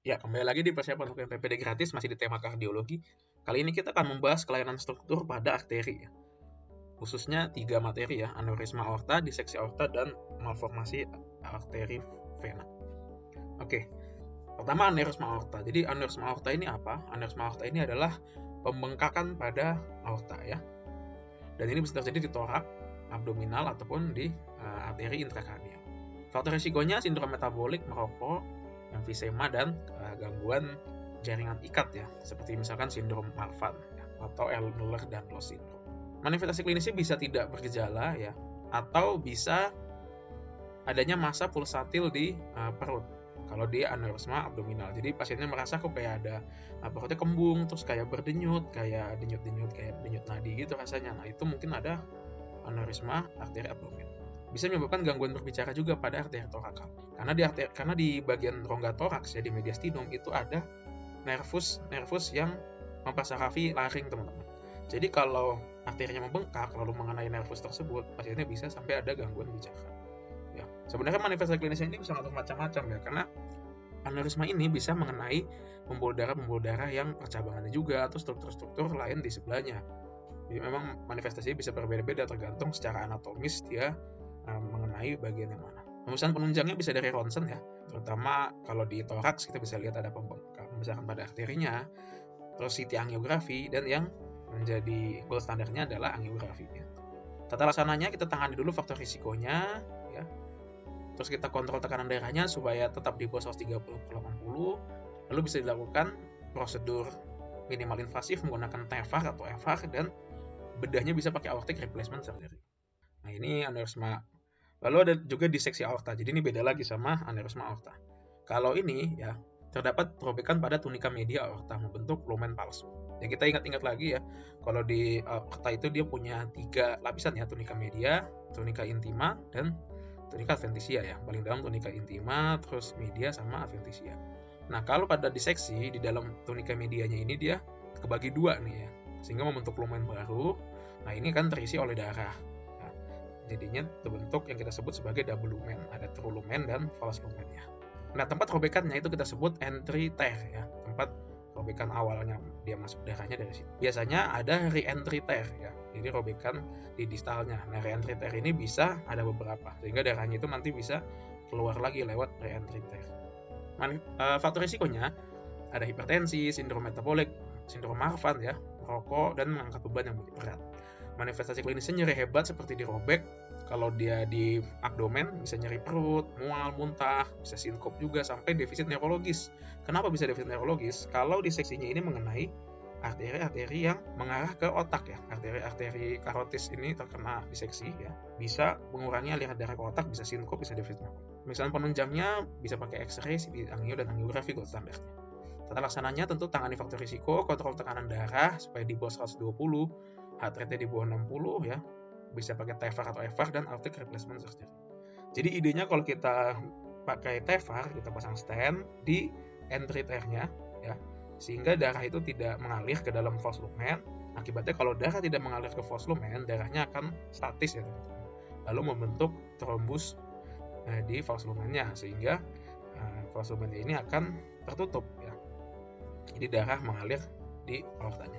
Ya, kembali lagi di persiapan untuk PPD gratis masih di tema kardiologi. Kali ini kita akan membahas kelainan struktur pada arteri ya. Khususnya 3 materi ya, aneurisma aorta, diseksi aorta, dan malformasi arteri vena. Oke, pertama aneurisma aorta. Jadi aneurisma aorta ini apa? Aneurisma aorta ini adalah pembengkakan pada aorta ya. Dan ini bisa terjadi di torak, abdominal ataupun di arteri intrakranial. Faktor risikonya sindrom metabolik, merokok, emfisema, dan gangguan jaringan ikat ya, seperti misalkan sindrom Marfan ya, atau Ehlers-Danlos syndrome. Manifestasi klinisnya bisa tidak bergejala ya, atau bisa adanya massa pulsatil di perut kalau dia aneurisma abdominal. Jadi pasiennya merasa kok kayak ada perutnya kembung, terus kayak berdenyut, kayak denyut-denyut, kayak denyut nadi gitu rasanya. Nah, itu mungkin ada aneurisma arteri abdomen. Bisa menyebabkan gangguan berbicara juga pada arteri torakal. Karena di bagian rongga toraks ya, di mediastinum itu ada nervus yang mempersarafi laring, teman-teman. Jadi kalau arterinya membengkak lalu mengenai nervus tersebut, pasiennya bisa sampai ada gangguan bicara. Ya, sebenarnya manifestasi klinisnya ini sangat macam-macam ya, karena aneurisma ini bisa mengenai pembuluh darah yang percabangannya juga atau struktur-struktur lain di sebelahnya. Jadi memang manifestasinya bisa berbeda-beda tergantung secara anatomis dia mengenai bagian yang mana. Pemeriksaan penunjangnya bisa dari ronsen ya, terutama kalau di toraks kita bisa lihat ada pembesaran pada arterinya, terus CT angiografi, dan yang menjadi gold standarnya adalah angiografi ya. Tata laksananya kita tangani dulu faktor risikonya ya. Terus kita kontrol tekanan darahnya supaya tetap di bawah 130/80. Lalu bisa dilakukan prosedur minimal invasif menggunakan TEVAR atau EVAR, dan bedahnya bisa pakai aortic replacement surgery. Nah, ini aneurisma. Lalu ada juga diseksi aorta. Jadi ini beda lagi sama aneurisma aorta. Kalau ini ya, terdapat perobekan pada tunika media aorta membentuk lumen palsu. Ya, kita ingat-ingat lagi ya, kalau di aorta itu dia punya 3 lapisan ya, tunika media, tunika intima, dan tunika adventitia ya. Paling dalam tunika intima, terus media, sama adventitia. Nah, kalau pada diseksi, di dalam tunika medianya ini dia kebagi 2 nih ya, sehingga membentuk lumen baru. Nah, ini kan terisi oleh darah. Nah, jadinya terbentuk yang kita sebut sebagai double lumen. Ada true lumen dan false lumennya. Nah, tempat robekannya itu kita sebut entry tear ya, tempat robekan awalnya dia masuk darahnya dari situ. Biasanya ada re-entry tear ya, jadi robekan di distalnya. Nah, re-entry tear ini bisa ada beberapa, sehingga darahnya itu nanti bisa keluar lagi lewat re-entry tear. Faktor risikonya ada hipertensi, sindrom metabolik, sindrom Marfan ya, merokok, dan mengangkat beban yang begitu berat. Manifestasi klinisnya nyeri hebat seperti dirobek. Kalau dia di abdomen bisa nyeri perut, mual, muntah, bisa sinkop juga, sampai defisit neurologis. Kenapa bisa defisit neurologis? Kalau diseksinya ini mengenai arteri-arteri yang mengarah ke otak ya. Arteri-arteri karotis ini terkena diseksi ya, bisa mengurangi aliran darah ke otak, bisa sinkop, bisa defisit neurologis. Misalnya penunjangnya bisa pakai X-ray, CT angio, dan angiografi gold standarnya. Tata laksananya tentu tangani faktor risiko, kontrol tekanan darah supaya di bawah 120, heart rate di bawah 60 ya, bisa pakai TEVAR atau EVAR, dan aortic replacement surgery. Jadi idenya kalau kita pakai TEVAR, kita pasang stent di entry tear-nya ya, sehingga darah itu tidak mengalir ke dalam false lumen. Akibatnya kalau darah tidak mengalir ke false lumen, darahnya akan statis ya teman-teman, lalu membentuk trombus di false lumennya, sehingga false lumennya ini akan tertutup ya. Jadi darah mengalir di aortanya.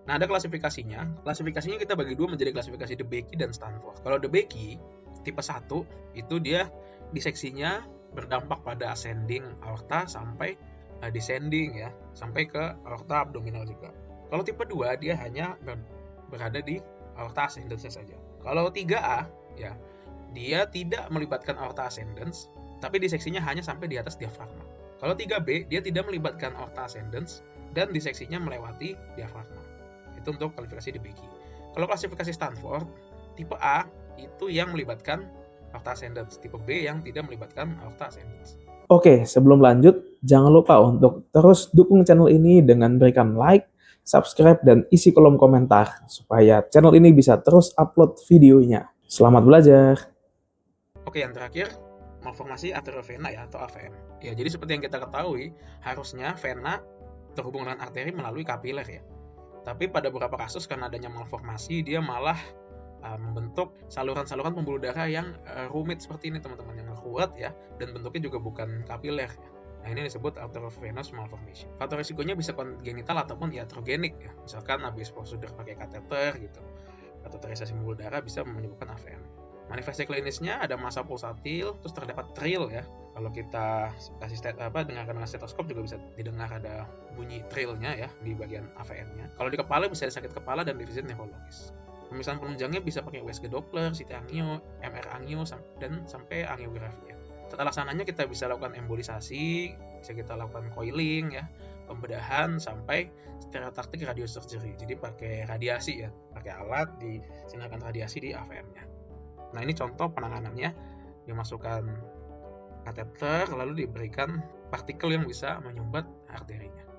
Nah, ada klasifikasinya. Klasifikasinya kita bagi 2 menjadi klasifikasi DeBakey dan Stanford. Kalau DeBakey tipe 1 itu dia diseksinya berdampak pada ascending aorta sampai descending ya, sampai ke aorta abdominal juga. Kalau tipe 2 dia hanya berada di aorta ascendens saja. Kalau 3A ya, dia tidak melibatkan aorta ascendens, tapi diseksinya hanya sampai di atas diafragma. Kalau 3B, dia tidak melibatkan aorta ascendens dan diseksinya melewati diafragma. Itu untuk klasifikasi DeBakey. Kalau klasifikasi Stanford, tipe A itu yang melibatkan aorta ascendens, tipe B yang tidak melibatkan aorta ascendens. Oke, sebelum lanjut, jangan lupa untuk terus dukung channel ini dengan berikan like, subscribe, dan isi kolom komentar supaya channel ini bisa terus upload videonya. Selamat belajar! Oke, yang terakhir, malformasi arteriovena ya, atau AVM. Ya, jadi seperti yang kita ketahui, harusnya vena terhubung dengan arteri melalui kapiler ya. Tapi pada beberapa kasus karena adanya malformasi, dia malah membentuk saluran-saluran pembuluh darah yang rumit seperti ini teman-teman, yang ruwet ya, dan bentuknya juga bukan kapiler ya. Nah, ini disebut arteriovenous malformation. Faktor risikonya bisa kongenital ataupun iatrogenik ya. Misalkan habis prosedur pakai kateter gitu. Kateterisasi pembuluh darah bisa menyebabkan AVM. Manifestasi klinisnya ada massa pulsatil, terus terdapat trill ya. Kalau kita kasih dengarkan dengan stetoskop juga bisa didengar ada bunyi trillnya ya di bagian AVM-nya. Kalau di kepala bisa ada sakit kepala dan defisit neurologis. Pemeriksaan penunjangnya bisa pakai USG Doppler, CT angio, MR angio, dan sampai angiografi ya. Setelah laksananya kita bisa lakukan embolisasi, bisa kita lakukan coiling ya, pembedahan sampai stereotaktik radiosurgery. Jadi pakai radiasi ya, pakai alat disinar radiasi di AVM-nya. Nah, ini contoh penanganannya, dimasukkan kateter lalu diberikan partikel yang bisa menyumbat arterinya.